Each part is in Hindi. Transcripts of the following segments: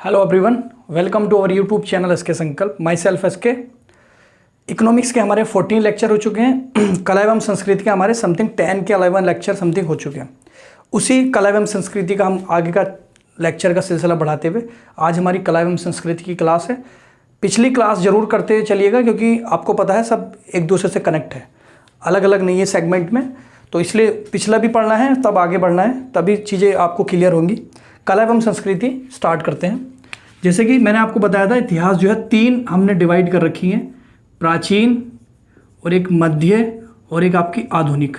Hello everyone, welcome to our YouTube channel S K Sankalp. Myself S K. Economics के हमारे 14 लेक्चर हो चुके हैं। कला एवं संस्कृति के हमारे समथिंग 10 के 11 लेक्चर समथिंग हो चुके हैं। उसी कला एवं संस्कृति का हम आगे का लेक्चर का सिलसिला बढ़ाते हुए आज हमारी कला एवं संस्कृति की क्लास है। पिछली क्लास जरूर करते चलिएगा क्योंकि आपको पता है सब एक दूसरे से कनेक्ट है, अलग अलग नहीं है सेगमेंट में, तो इसलिए पिछला भी पढ़ना है तब आगे बढ़ना है, तभी चीज़ें आपको क्लियर होंगी। कला एवं संस्कृति स्टार्ट करते हैं। जैसे कि मैंने आपको बताया था, इतिहास जो है 3 हमने डिवाइड कर रखी हैं, प्राचीन और एक मध्य और एक आपकी आधुनिक।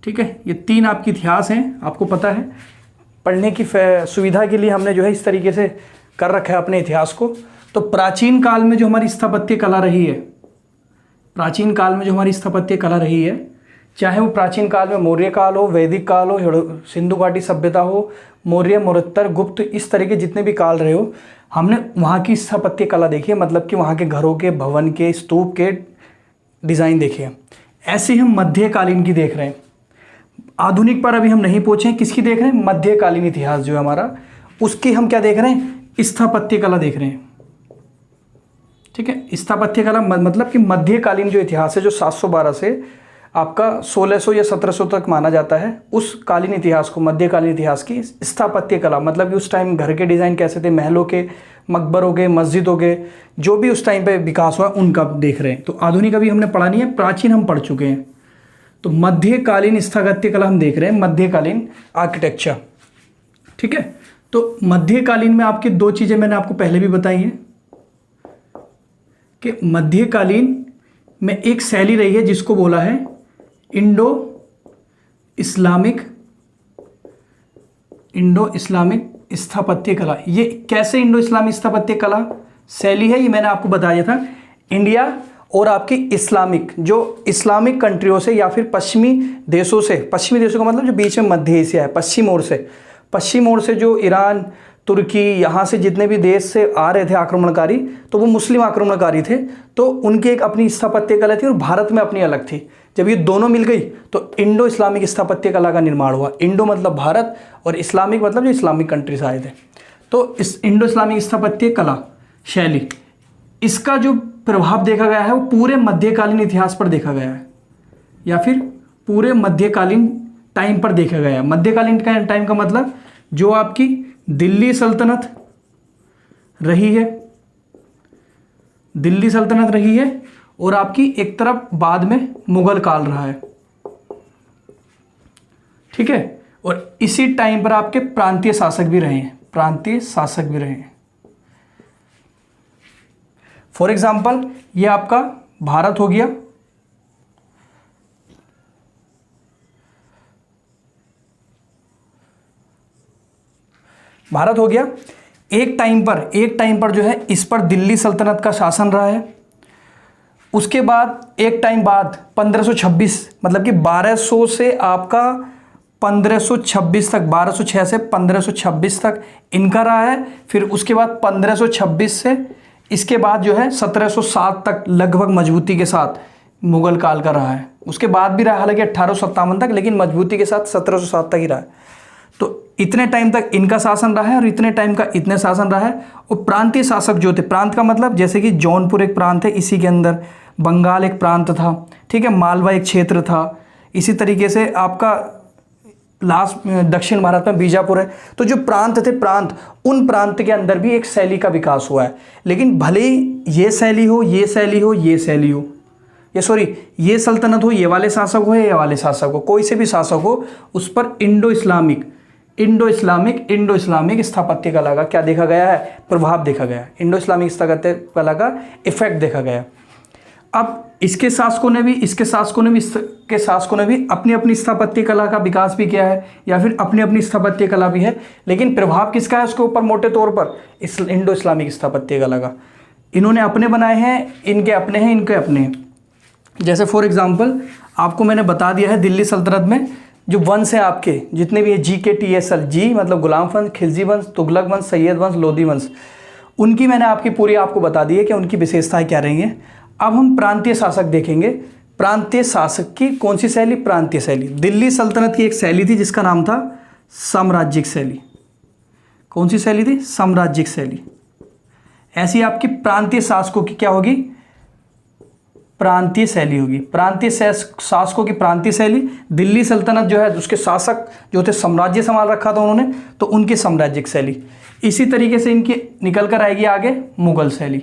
ठीक है, ये 3 आपकी इतिहास हैं। आपको पता है पढ़ने की सुविधा के लिए हमने जो है इस तरीके से कर रखा है अपने इतिहास को। तो प्राचीन काल में जो हमारी स्थापत्य कला रही है, प्राचीन काल में जो हमारी स्थापत्य कला रही है, चाहे वो प्राचीन काल में मौर्य काल हो, वैदिक काल हो, सिंधु घाटी सभ्यता हो, मौर्य, मरुत्तर, गुप्त, इस तरह के जितने भी काल रहे हो, हमने वहाँ की स्थापत्य कला देखी है। मतलब कि वहाँ के घरों के, भवन के, स्तूप के डिज़ाइन देखे हैं। ऐसे ही हम मध्यकालीन की देख रहे हैं। आधुनिक पर अभी हम नहीं पहुँचे हैं। किसकी देख रहे हैं? मध्यकालीन इतिहास जो है हमारा, उसकी हम क्या देख रहे हैं? स्थापत्य कला देख रहे हैं। ठीक है, स्थापत्य कला मतलब कि मध्यकालीन जो इतिहास है, जो 712 से आपका 1600 या 1700 तक माना जाता है, उस कालीन इतिहास को, मध्यकालीन इतिहास की स्थापत्य कला, मतलब कि उस टाइम घर के डिज़ाइन कैसे थे, महलों के, मकबरों के, मस्जिदों के, जो भी उस टाइम पे विकास हुआ उनका देख रहे हैं। तो आधुनिक अभी हमने पढ़ा नहीं है, प्राचीन हम पढ़ चुके हैं। तो मध्यकालीन स्थापत्य कला हम देख रहे हैं, मध्यकालीन आर्किटेक्चर। ठीक है, तो मध्यकालीन में आपकी 2 चीज़ें मैंने आपको पहले भी बताई हैं कि मध्यकालीन में एक शैली रही है जिसको बोला है इंडो इस्लामिक स्थापत्य कला। ये कैसे इंडो इस्लामिक स्थापत्य कला शैली है, ये मैंने आपको बताया था। इंडिया और आपकी इस्लामिक, जो इस्लामिक कंट्रियों से या फिर पश्चिमी देशों का मतलब जो बीच में मध्य एशिया है, पश्चिम ओर से जो ईरान, तुर्की, यहाँ से जितने भी देश से आ रहे थे आक्रमणकारी, तो वो मुस्लिम आक्रमणकारी थे, तो उनकी एक अपनी स्थापत्य कला थी और भारत में अपनी अलग थी। जब ये दोनों मिल गई तो इंडो इस्लामिक स्थापत्य कला का निर्माण हुआ। इंडो मतलब भारत और इस्लामिक मतलब जो इस्लामिक कंट्री से आए थे। तो इस इंडो इस्लामिक स्थापत्य कला शैली, इसका जो प्रभाव देखा गया है वो पूरे मध्यकालीन इतिहास पर देखा गया है, या फिर पूरे मध्यकालीन टाइम पर देखा गया है। मध्यकालीन टाइम का मतलब जो आपकी दिल्ली सल्तनत रही है, और आपकी एक तरफ बाद में मुगल काल रहा है। ठीक है, और इसी टाइम पर आपके प्रांतीय शासक भी रहे हैं। फॉर एग्जाम्पल ये आपका भारत हो गया, एक टाइम पर जो है इस पर दिल्ली सल्तनत का शासन रहा है। उसके बाद एक टाइम बाद 1526, मतलब कि 1200 से आपका 1526 तक, 1206 से 1526 तक इनका रहा है। फिर उसके बाद 1526 से इसके बाद जो है 1707 तक लगभग मजबूती के साथ मुगल काल का रहा है। उसके बाद भी रहा हालांकि 1857 तक, लेकिन मजबूती के साथ 1707 तक ही रहा है। तो इतने टाइम तक इनका शासन रहा है और इतने टाइम का इतने शासन रहा है। और प्रांतीय शासक जो थे, प्रांत का मतलब जैसे कि जौनपुर एक प्रांत है, इसी के अंदर बंगाल एक प्रांत था। ठीक है, मालवा एक क्षेत्र था। इसी तरीके से आपका लास्ट दक्षिण भारत में बीजापुर है। तो जो प्रांत थे, उन प्रांत के अंदर भी एक शैली का विकास हुआ है। लेकिन भले ही ये शैली हो, ये सल्तनत हो, ये वाले शासक हो, ये वाले शासक हो, कोई से भी शासक हो, उस पर इंडो इस्लामिक स्थापत्य कला का क्या देखा गया है? प्रभाव देखा गया है। इंडो इस्लामिक स्थापत्य कला का इफेक्ट देखा गया। अब इसके शासकों ने भी अपनी अपनी स्थापत्य कला का विकास भी किया है, या फिर अपनी अपनी स्थापत्य कला भी है, लेकिन प्रभाव किसका है उसके ऊपर? मोटे तौर पर इंडो इस्लामिक स्थापत्य कला का। इन्होंने अपने बनाए हैं, इनके अपने हैं। जैसे फॉर एग्जाम्पल आपको मैंने बता दिया है, दिल्ली सल्तनत में जो वंश है आपके जितने भी है, GKTSL, जी मतलब गुलाम वंश, खिलजी वंश, तुगलक वंश, सैयद वंश, लोधी वंश, उनकी मैंने आपको बता दी है कि उनकी विशेषताएं क्या रही हैं। अब हम प्रांतीय शासक देखेंगे। प्रांतीय शासक की कौन सी शैली? प्रांतीय शैली। दिल्ली सल्तनत की एक शैली थी जिसका नाम था साम्राज्यिक शैली। कौन सी शैली थी? साम्राज्यिक शैली। ऐसी आपकी प्रांतीय शासकों की क्या होगी? प्रांतीय शैली होगी। प्रांतीय शासकों की प्रांतीय शैली। दिल्ली सल्तनत जो है उसके शासक जो थे साम्राज्य संभाल रखा था उन्होंने, तो उनकी साम्राज्यिक शैली। इसी तरीके से इनकी निकल कर आएगी आगे मुगल शैली।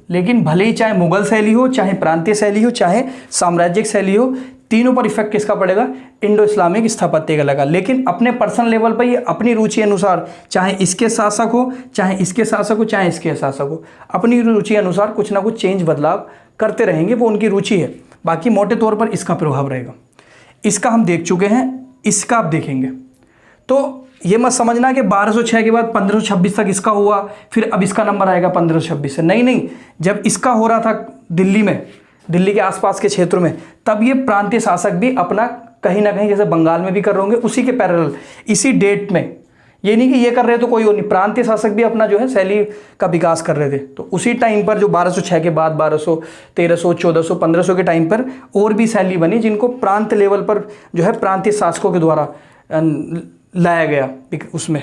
लेकिन भले ही चाहे मुगल शैली हो, चाहे प्रांतीय शैली हो, चाहे साम्राज्यिक शैली हो, तीनों पर इफेक्ट किसका पड़ेगा? इंडो इस्लामिक स्थापत्य का लगा। लेकिन अपने पर्सनल लेवल पर ये अपनी रुचि अनुसार, चाहे इसके शासक हो, चाहे इसके शासक हो, चाहे इसके शासक हो, अपनी रुचि अनुसार कुछ ना कुछ चेंज बदलाव करते रहेंगे, वो उनकी रुचि है। बाकी मोटे तौर पर इसका प्रभाव रहेगा। इसका हम देख चुके हैं, इसका आप देखेंगे। तो ये मत समझना कि 1206 के बाद 1526 तक इसका हुआ, फिर अब इसका नंबर आएगा 1526 से। नहीं, जब इसका हो रहा था दिल्ली में, दिल्ली के आसपास के क्षेत्रों में, तब ये प्रांतीय शासक भी अपना कहीं ना कहीं, जैसे बंगाल में भी कर रहे होंगे, उसी के पैरेलल, इसी डेट में, ये नहीं कि ये कर रहे तो कोई और नहीं, प्रांतीय शासक भी अपना जो है शैली का विकास कर रहे थे। तो उसी टाइम पर जो 1206 के बाद 1200, 1300, 1400, 1500 के टाइम पर और भी शैली बनी, जिनको प्रांत लेवल पर जो है प्रांतीय शासकों के द्वारा लाया गया उसमें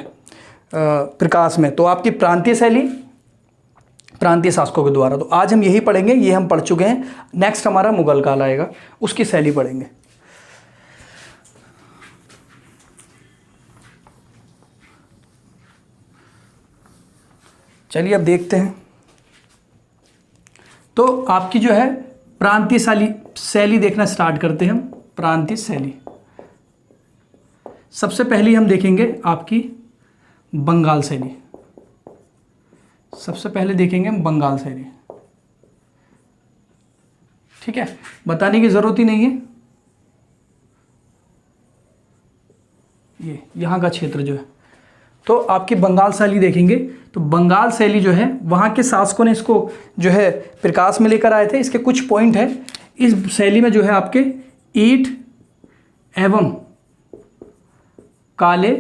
प्रकाश में। तो आपकी प्रांतीय शैली प्रांतीय शासकों के द्वारा। तो आज हम यही पढ़ेंगे, ये हम पढ़ चुके हैं। नेक्स्ट हमारा मुगल काल आएगा, उसकी शैली पढ़ेंगे। चलिए अब देखते हैं। तो आपकी जो है प्रांतीय शैली देखना स्टार्ट करते हैं हम। प्रांतीय शैली सबसे पहली हम देखेंगे आपकी बंगाल शैली। सबसे पहले देखेंगे हम बंगाल शैली। ठीक है, बताने की जरूरत ही नहीं है। ये यहाँ का क्षेत्र जो है, तो आपकी बंगाल शैली देखेंगे। तो बंगाल शैली जो है, वहाँ के शासकों ने इसको जो है प्रकाश में लेकर आए थे। इसके कुछ पॉइंट है। इस शैली में जो है आपके ईंट एवं काले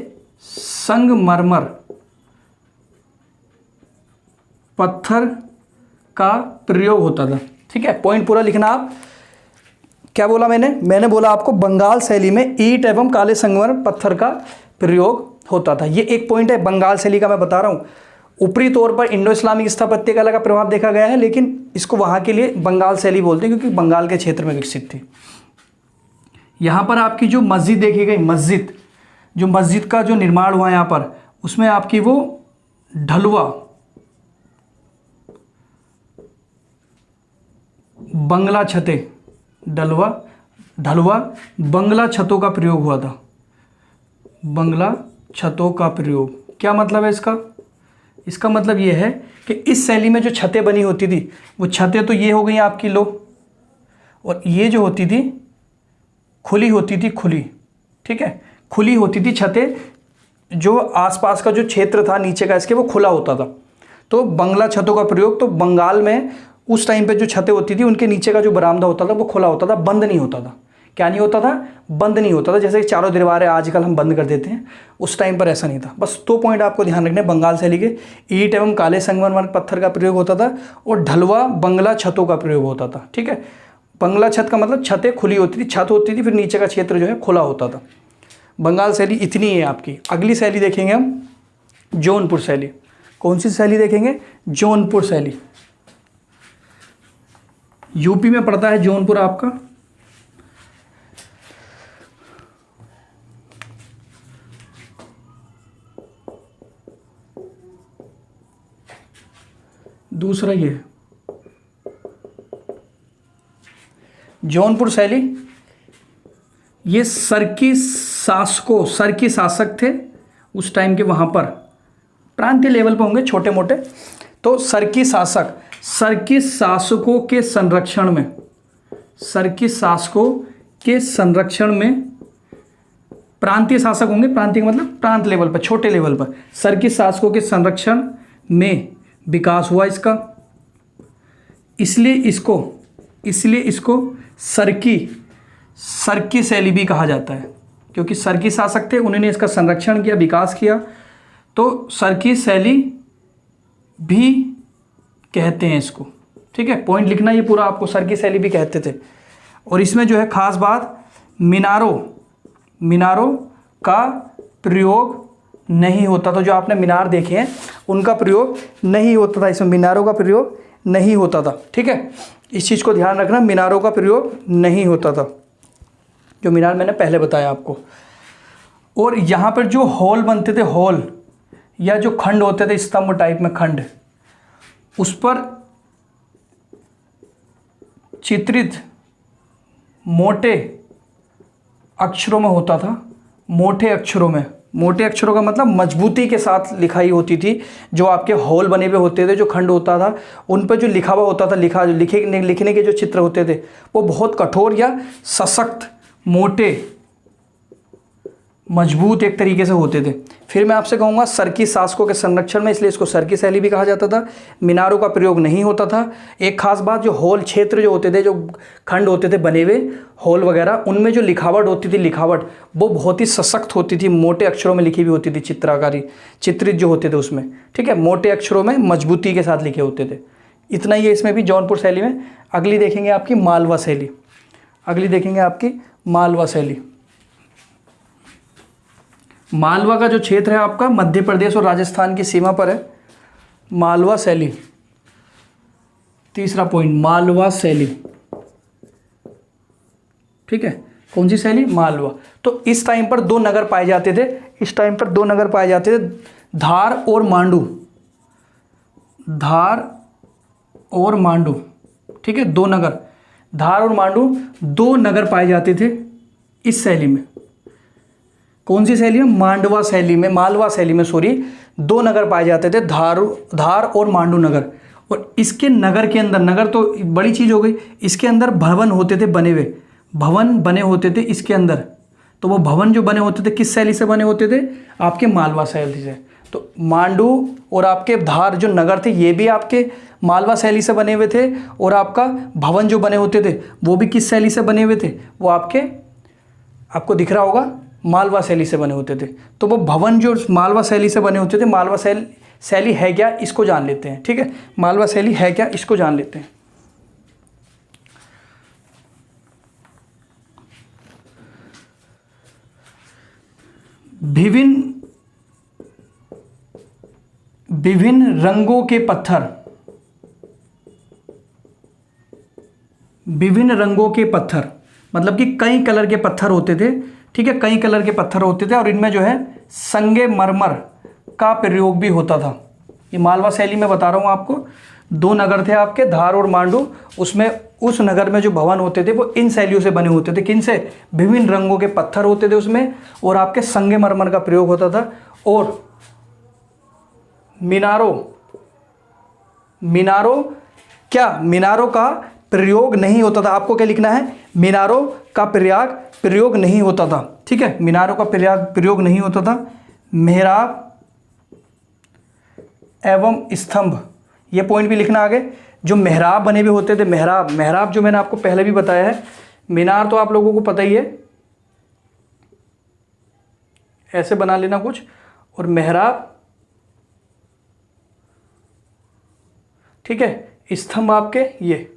संगमरमर पत्थर का प्रयोग होता था। ठीक है, पॉइंट पूरा लिखना आप। क्या बोला मैंने बोला आपको बंगाल शैली में ईंट एवं काले संगमरमर पत्थर का प्रयोग होता था। ये एक पॉइंट है बंगाल शैली का, मैं बता रहा हूँ। ऊपरी तौर पर इंडो इस्लामिक स्थापत्य का लगा प्रभाव देखा गया है, लेकिन इसको वहाँ के लिए बंगाल शैली बोलते हैं, क्योंकि बंगाल के क्षेत्र में विकसित थी। यहाँ पर आपकी जो मस्जिद देखी गई, मस्जिद का जो निर्माण हुआ यहाँ पर, उसमें आपकी वो ढलुआ बंगला छतें, ढलुआ बंगला छतों का प्रयोग हुआ था। बंगला छतों का प्रयोग क्या मतलब है इसका? इसका मतलब ये है कि इस शैली में जो छतें बनी होती थी, वो छतें तो ये हो गई आपकी लो, और ये जो होती थी खुली होती थी, खुली। ठीक है, खुली होती थी छतें। जो आसपास का जो क्षेत्र था नीचे का इसके, वो खुला होता था। तो बंगला छतों का प्रयोग, तो बंगाल में उस टाइम पे जो छतें होती थी, उनके नीचे का जो बरामदा होता था वो खुला होता था, बंद नहीं होता था। क्या नहीं होता था? बंद नहीं होता था। जैसे चारों दीवारें आजकल हम बंद कर देते हैं, उस टाइम पर ऐसा नहीं था। बस 2 पॉइंट आपको ध्यान रखने। बंगाल शैली के ईंट एवं काले संगमरमर पत्थर का प्रयोग होता था, और ढलुआ बंगला छतों का प्रयोग होता था। ठीक है, बंगला छत का मतलब छतें खुली होती थी, छत होती थी, फिर नीचे का क्षेत्र जो है खुला होता था। बंगाल शैली इतनी है आपकी। अगली शैली देखेंगे हम, जौनपुर शैली। कौन सी शैली देखेंगे? जौनपुर शैली। यूपी में पड़ता है जौनपुर आपका। दूसरा ये जौनपुर शैली, ये सरकी शासक थे उस टाइम के। वहाँ पर प्रांतीय लेवल पर होंगे छोटे मोटे। तो सरकी शासकों के संरक्षण में प्रांतीय शासक होंगे। प्रांतीय मतलब प्रांत लेवल पर, छोटे लेवल पर। सरकी शासकों के संरक्षण में विकास हुआ इसका, इसलिए इसको सरकी शैली भी कहा जाता है, क्योंकि सरकी शासक थे, उन्होंने इसका संरक्षण किया, विकास किया, तो सरकी शैली भी कहते हैं इसको। ठीक है, पॉइंट लिखना ये पूरा आपको, सरकी शैली भी कहते थे। और इसमें जो है खास बात, मीनारों का प्रयोग नहीं होता था। जो आपने मीनार देखे हैं उनका प्रयोग नहीं होता था, इसमें मीनारों का प्रयोग नहीं होता था। ठीक है, इस चीज़ को ध्यान रखना, मीनारों का प्रयोग नहीं होता था, जो मीनार मैंने पहले बताया आपको। और यहाँ पर जो हॉल बनते थे, हॉल या जो खंड होते थे, स्तंभ टाइप में खंड, उस पर चित्रित मोटे अक्षरों में होता था। मोटे अक्षरों में, मोटे अक्षरों का मतलब मजबूती के साथ लिखाई होती थी। जो आपके हॉल बने हुए होते थे, जो खंड होता था, उन पर जो लिखा हुआ होता था, लिखने के जो चित्र होते थे वो बहुत कठोर या सशक्त, मोटे, मजबूत एक तरीके से होते थे। फिर मैं आपसे कहूँगा सर्की शासकों के संरक्षण में, इसलिए इसको सर्की शैली भी कहा जाता था। मीनारों का प्रयोग नहीं होता था। एक खास बात, जो हॉल क्षेत्र जो होते थे, जो खंड होते थे बने हुए हॉल वगैरह, उनमें जो लिखावट होती थी, लिखावट वो बहुत ही सशक्त होती थी, मोटे अक्षरों में लिखी हुई होती थी, चित्रकारी, चित्रित जो होते थे उसमें। ठीक है, मोटे अक्षरों में मजबूती के साथ लिखे होते थे। इतना ही है इसमें भी जौनपुर शैली में। अगली देखेंगे आपकी मालवा शैली। अगली देखेंगे आपकी मालवा शैली। मालवा का जो क्षेत्र है आपका मध्य प्रदेश और राजस्थान की सीमा पर है। मालवा शैली, तीसरा पॉइंट, मालवा शैली। ठीक है, कौन सी शैली? मालवा। तो इस टाइम पर दो नगर पाए जाते थे, इस टाइम पर दो नगर पाए जाते थे, धार और मांडू। धार और मांडू, ठीक है, दो नगर, धार और मांडू, दो नगर पाए जाते थे इस शैली में। कौन सी शैली में? मांडवा शैली में, मालवा शैली में, सॉरी, दो नगर पाए जाते थे, धार और मांडू नगर। और इसके नगर के अंदर, नगर तो बड़ी चीज़ हो गई, इसके अंदर भवन होते थे बने हुए, भवन बने होते थे इसके अंदर। तो वो भवन जो बने होते थे किस शैली से बने होते थे? आपके मालवा शैली से। तो मांडू और आपके धार जो नगर थे ये भी आपके मालवा शैली से बने हुए थे, और आपका भवन जो बने होते थे वो भी किस शैली से बने हुए थे? वो आपको दिख रहा होगा, मालवा शैली से बने होते थे। तो वो भवन जो मालवा शैली से बने होते थे, मालवा शैली है क्या इसको जान लेते हैं। ठीक है, मालवा शैली है क्या इसको जान लेते हैं। विभिन्न रंगों के पत्थर, विभिन्न रंगों के पत्थर मतलब कि कई कलर के पत्थर होते थे। ठीक है, कई कलर के पत्थर होते थे, और इनमें जो है संगमरमर का प्रयोग भी होता था। ये मालवा शैली में बता रहा हूँ आपको। दो नगर थे आपके, धार और मांडू, उसमें उस नगर में जो भवन होते थे वो इन शैलियों से बने होते थे। किन से? विभिन्न रंगों के पत्थर होते थे उसमें, और आपके संगमरमर का प्रयोग होता था। और मीनारों का प्रयोग नहीं होता था। आपको क्या लिखना है? मीनारों का प्रयोग नहीं होता था। ठीक है, मीनारों का प्रयोग नहीं होता था। मेहराब एवं स्तंभ, ये पॉइंट भी लिखना आगे। जो मेहराब बने हुए होते थे, मेहराब जो मैंने आपको पहले भी बताया है। मीनार तो आप लोगों को पता ही है, ऐसे बना लेना कुछ, और मेहराब, ठीक है, स्तंभ आपके ये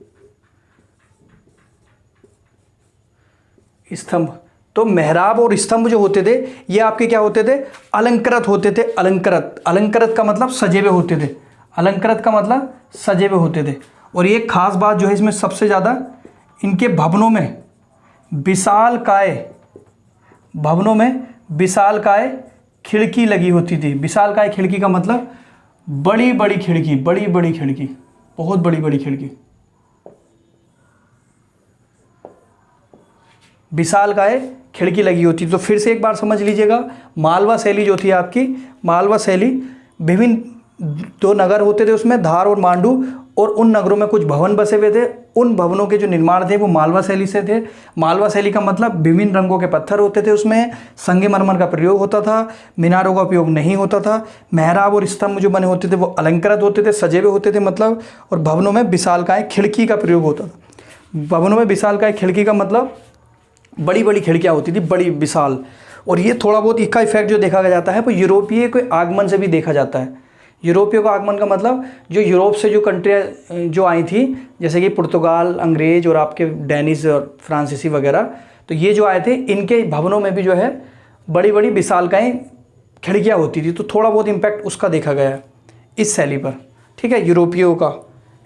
स्तंभ। तो मेहराब और स्तंभ जो होते थे ये आपके क्या होते थे? अलंकृत होते थे। अलंकृत का मतलब सजे हुए होते थे। अलंकृत का मतलब सजे हुए होते थे। और ये खास बात जो है इसमें सबसे ज़्यादा, इनके भवनों में विशालकाय खिड़की लगी होती थी। विशालकाय खिड़की का मतलब बड़ी बड़ी खिड़की, बहुत बड़ी बड़ी खिड़की। विशालकाय खिड़की लगी होती। तो फिर से एक बार समझ लीजिएगा, मालवा शैली जो थी आपकी, मालवा शैली, विभिन्न दो नगर होते थे उसमें, धार और मांडू, और उन नगरों में कुछ भवन बसे हुए थे। उन भवनों के जो निर्माण थे वो मालवा शैली से थे। मालवा शैली का मतलब विभिन्न रंगों के पत्थर होते थे उसमें, संगमरमर का प्रयोग होता था, मीनारों का उपयोग नहीं होता था, मेहराब और स्तंभ जो बने होते थे वो अलंकृत होते थे, सजे हुए होते थे मतलब, और भवनों में विशालकाय खिड़की का प्रयोग होता था। भवनों में विशालकाय खिड़की का मतलब बड़ी बड़ी खिड़कियाँ होती थी, बड़ी विशाल। और ये थोड़ा बहुत इसका इफेक्ट जो देखा जाता है वो यूरोपीय के आगमन से भी देखा जाता है। यूरोपीय का आगमन का मतलब जो यूरोप से जो कंट्रियाँ जो आई थी, जैसे कि पुर्तगाल, अंग्रेज और आपके डेनिश और फ्रांसीसी वगैरह, तो ये जो आए थे, इनके भवनों में भी जो है बड़ी बड़ी विशालकाय खिड़कियाँ होती थी, तो थोड़ा बहुत इम्पैक्ट उसका देखा गया है इस शैली पर। ठीक है, यूरोपियों का,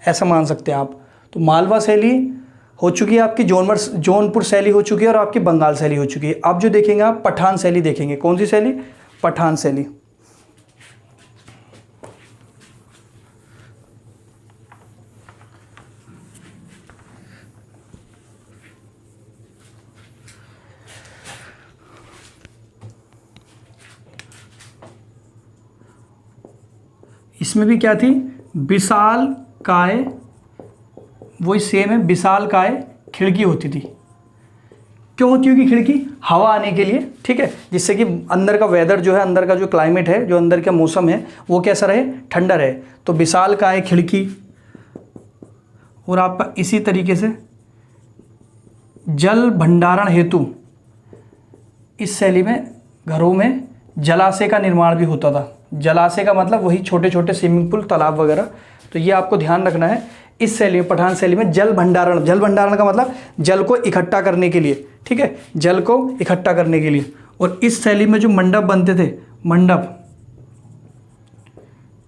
ऐसा मान सकते हैं आप। तो मालवा शैली हो चुकी है आपकी, जौनपुर शैली हो चुकी है, और आपकी बंगाल शैली हो चुकी है। अब जो देखेंगे आप पठान शैली देखेंगे। कौन सी शैली? पठान शैली। इसमें भी क्या थी? विशाल काय, वही सेम है, विशाल काय खिड़की होती थी। क्यों होती होगी खिड़की? हवा आने के लिए, ठीक है, जिससे कि अंदर का वेदर जो है, अंदर का जो क्लाइमेट है, जो अंदर का मौसम है, वो कैसा रहे? ठंडा रहे। तो विशाल काय खिड़की। और आपका इसी तरीके से जल भंडारण हेतु, इस शैली में घरों में जलाशय का निर्माण भी होता था। जलाशय का मतलब वही छोटे छोटे स्विमिंग पूल, तालाब वगैरह। तो ये आपको ध्यान रखना है। इस शैली में, पठान शैली में जल भंडारण, जल भंडारण का मतलब जल को इकट्ठा करने के लिए, ठीक है, जल को इकट्ठा करने के लिए। और इस शैली में जो मंडप बनते थे, मंडप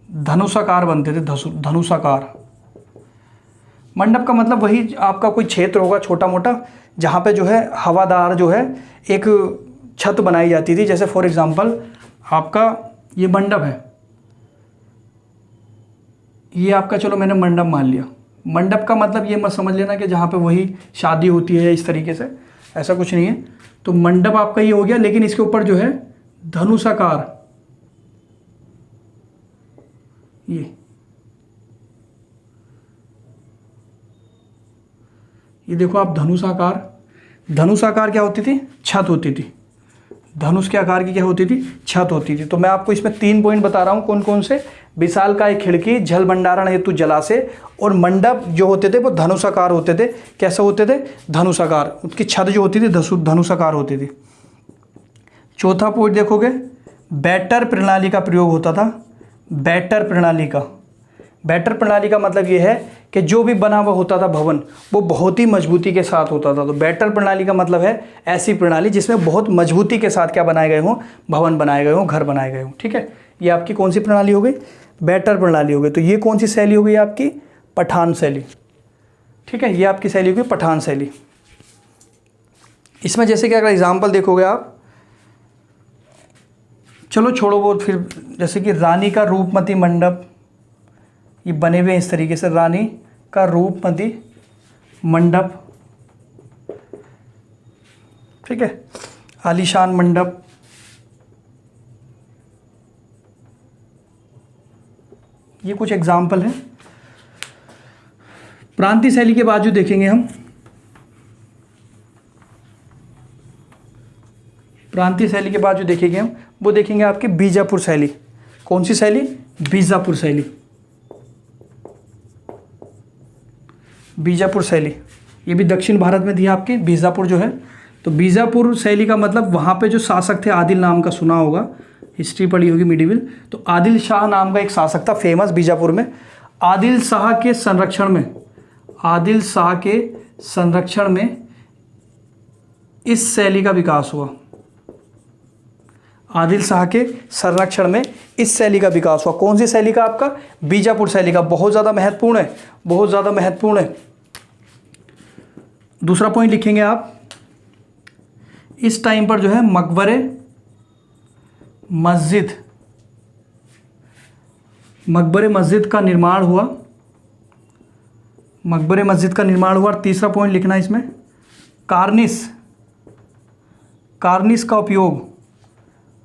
धनुषाकार बनते थे, धनुषाकार। मंडप का मतलब वही आपका कोई क्षेत्र होगा छोटा मोटा, जहाँ पे जो है हवादार जो है एक छत बनाई जाती थी। जैसे फॉर एग्जांपल आपका ये मंडप है, ये आपका, चलो मैंने मंडप मान लिया। मंडप का मतलब ये मत समझ लेना कि जहाँ पे वही शादी होती है इस तरीके से, ऐसा कुछ नहीं है। तो मंडप आपका ये हो गया, लेकिन इसके ऊपर जो है धनुषाकार, ये देखो आप, धनुषाकार क्या होती थी? छत होती थी। धनुष के आकार की क्या होती थी? छत होती थी। तो मैं आपको इसमें 3 पॉइंट बता रहा हूँ, कौन कौन से? विशाल काय खिड़की, जल भंडारण हेतु जलाशय, और मंडप जो होते थे वो धनुषाकार होते थे। कैसे होते थे? धनुषाकार। उसकी छत जो होती थी धनुषाकार होती थी। चौथा पॉइंट देखोगे, बैटर प्रणाली का प्रयोग होता था। बैटर प्रणाली का, बैटर प्रणाली का मतलब ये है कि जो भी बना हुआ होता था भवन, वो बहुत ही मजबूती के साथ होता था। तो बैटर प्रणाली का मतलब है ऐसी प्रणाली जिसमें बहुत मजबूती के साथ क्या बनाए गए हों? भवन बनाए गए हों, घर बनाए गए हों। ठीक है, ये आपकी कौन सी प्रणाली हो गई? बैटर प्रणाली हो गई। तो ये कौन सी शैली हो गई आपकी? पठान शैली। ठीक है, ये आपकी शैली हो गई पठान शैली। इसमें जैसे कि अगर एग्जाम्पल देखोगे आप, चलो छोड़ो वो, फिर जैसे कि रानी का रूपमती मंडप, ये बने हुए इस तरीके से, रानी का रूपमती मंडप, ठीक है, आलीशान मंडप। ये कुछ एग्जाम्पल हैं। प्रांतीय शैली के बाद जो देखेंगे हम, प्रांतीय शैली के बाद जो देखेंगे हम, वो देखेंगे आपकी बीजापुर शैली। कौन सी शैली? बीजापुर शैली। बीजापुर शैली, ये भी दक्षिण भारत में थी आपकी, बीजापुर जो है। तो बीजापुर शैली का मतलब वहाँ पे जो शासक थे, आदिल नाम का सुना होगा, हिस्ट्री पढ़ी होगी मिडिवल। तो आदिल शाह नाम का एक शासक था फेमस बीजापुर में। आदिल शाह के संरक्षण में, आदिल शाह के संरक्षण में इस शैली का विकास हुआ। आदिल शाह के संरक्षण में इस शैली का विकास हुआ। कौन सी शैली का? आपका बीजापुर शैली का। बहुत ज़्यादा महत्वपूर्ण है, बहुत ज़्यादा महत्वपूर्ण है। दूसरा पॉइंट लिखेंगे आप, इस टाइम पर जो है मकबरे मस्जिद, मकबरे मस्जिद का निर्माण हुआ। मकबरे मस्जिद का निर्माण हुआ। तीसरा पॉइंट लिखना है इसमें, कार्निस, कार्निस का उपयोग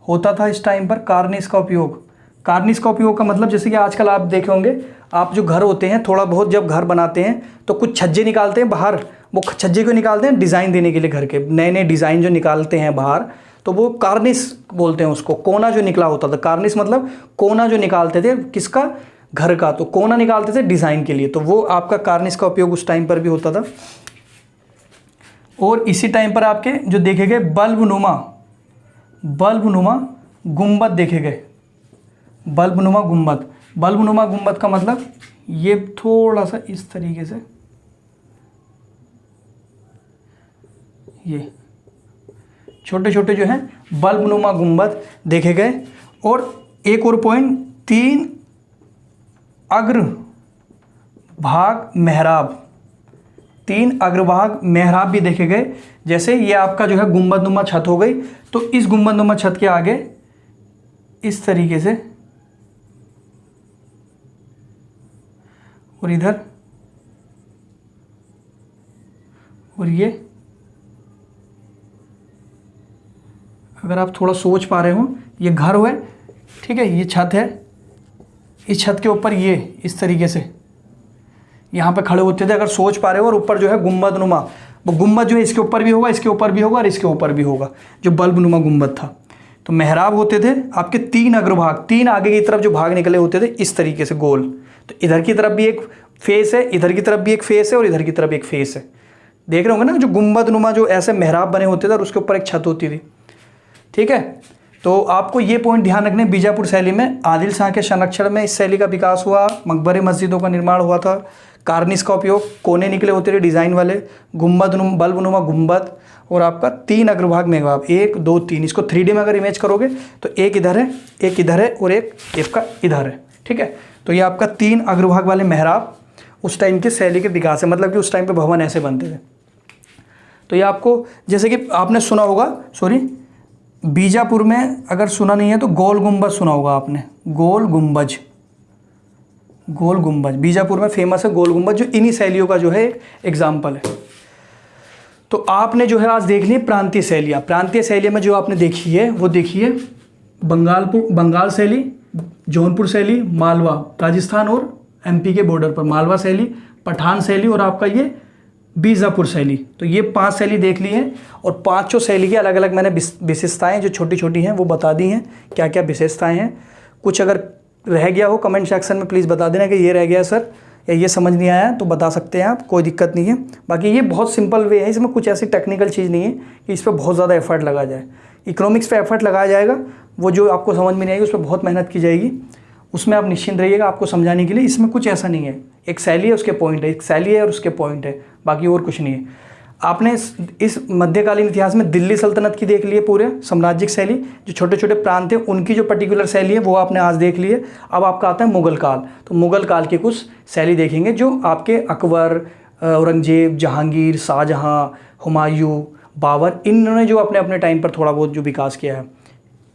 होता था इस टाइम पर। कार्निस का उपयोग, कार्निस का उपयोग का मतलब जैसे कि आजकल आप देखे होंगे, आप जो घर होते हैं, थोड़ा बहुत जब घर बनाते हैं तो कुछ छज्जे निकालते हैं बाहर। वो छज्जे क्यों निकालते हैं? डिज़ाइन देने के लिए, घर के नए नए डिज़ाइन जो निकालते हैं बाहर, तो वो कार्निस बोलते हैं उसको। कोना जो निकला होता था, कार्निस मतलब कोना जो निकालते थे, किसका? घर का। तो कोना निकालते थे डिज़ाइन के लिए, तो वो आपका कार्निस का उपयोग उस टाइम पर भी होता था। और इसी टाइम पर आपके जो देखे गए बल्बनुमा, बल्बनुमा गुंबद देखे गए। बल्बनुमा गुंबद, बल्बनुमा गुंबद का मतलब ये थोड़ा सा इस तरीके से, ये छोटे छोटे जो हैं बल्बनुमा गुंबद देखे गए। और एक और पॉइंट, 3 अग्रभाग मेहराब, 3 अग्रभाग मेहराब भी देखे गए। जैसे ये आपका जो है गुंबदनुमा छत हो गई, तो इस गुंबदनुमा छत के आगे इस तरीके से और इधर और ये, अगर आप थोड़ा सोच पा रहे हो, ये घर है, ठीक है, ये छत है, इस छत के ऊपर ये इस तरीके से यहाँ पे खड़े होते थे, अगर सोच पा रहे हो। और ऊपर जो है गुंबदनुमा, वो गुंबद जो है इसके ऊपर भी होगा, इसके ऊपर भी होगा और इसके ऊपर भी होगा, जो बल्बनुमा गुंबद था। तो मेहराब होते थे आपके 3 अग्रभाग, 3 आगे की तरफ जो भाग निकले होते थे इस तरीके से गोल। तो इधर की तरफ भी एक फेस है, इधर की तरफ भी एक फेस है और इधर की तरफ एक फेस है। देख रहे होंगे ना, जो गुंबदनुमा जो ऐसे मेहराब बने होते थे और उसके ऊपर एक छत होती थी, ठीक है। तो आपको ये पॉइंट ध्यान रखने, बीजापुर शैली में आदिल शाह के संरक्षण में इस शैली का विकास हुआ, मकबरे मस्जिदों का निर्माण हुआ था, कार्निस का उपयोग, कोने निकले होते थे डिज़ाइन वाले, बल्बनुमा गुंबद और आपका 3 अग्रभाग मेहराब, 1 2 3। इसको 3D में अगर इमेज करोगे तो एक इधर है, एक इधर है और एक इसका इधर है, ठीक है। तो ये आपका 3 अग्रभाग वाले मेहराब उस टाइम के शैली के विकास है, मतलब कि उस टाइम पे भवन ऐसे बनते थे। तो ये आपको, जैसे कि आपने सुना होगा, सॉरी, बीजापुर में अगर सुना नहीं है तो गोल गुंबज सुना होगा आपने, गोल गुंबज, गोल गुंबज बीजापुर में फेमस है, गोल गुंबज, जो इन्हीं शैलियों का जो है एग्जाम्पल है। तो आपने जो है आज देख ली प्रांतीय शैलियाँ। प्रांतीय शैली में जो आपने देखी है वो देखिए, बंगाल शैली, जौनपुर शैली, मालवा राजस्थान और MP के बॉर्डर पर मालवा शैली, पठान शैली और आपका ये बीजापुर शैली। तो ये 5 शैली देख ली है और 5 शैली की अलग अलग मैंने विशेषताएं जो छोटी छोटी हैं वो बता दी हैं, क्या क्या विशेषताएं हैं। कुछ अगर रह गया हो कमेंट सेक्शन में प्लीज़ बता देना कि ये रह गया सर, या ये समझ नहीं आया, तो बता सकते हैं आप, कोई दिक्कत नहीं है। बाकी ये बहुत सिंपल वे है, इसमें कुछ ऐसी टेक्निकल चीज़ नहीं है कि इस पर बहुत ज़्यादा एफर्ट लगाया जाए। इकोनॉमिक्स पे एफर्ट लगाया जाएगा, वो जो आपको समझ में नहीं आएगी उस पर बहुत मेहनत की जाएगी, उसमें आप निश्चिंत रहिएगा आपको समझाने के लिए। इसमें कुछ ऐसा नहीं है, एक शैली है उसके पॉइंट है, एक शैली है और उसके पॉइंट है, बाकी और कुछ नहीं है। आपने इस मध्यकालीन इतिहास में दिल्ली सल्तनत की देख ली है, पूरे साम्राज्यिक शैली, जो छोटे छोटे प्रांत थे उनकी जो पर्टिकुलर शैली है वो आपने आज देख ली है। अब आपका आता है मुगल काल, तो मुगल काल की कुछ शैली देखेंगे जो आपके अकबर, औरंगजेब, जहांगीर, शाहजहाँ, हुमायूं, बाबर, इन्होंने जो अपने अपने टाइम पर थोड़ा बहुत जो विकास किया है,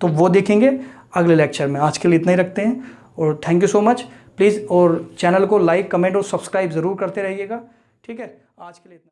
तो वो देखेंगे अगले लेक्चर में। आज के लिए इतना ही रखते हैं और thank you so much. Please और चैनल को लाइक, कमेंट और सब्सक्राइब ज़रूर करते रहिएगा, ठीक है। आज के लिए इतना।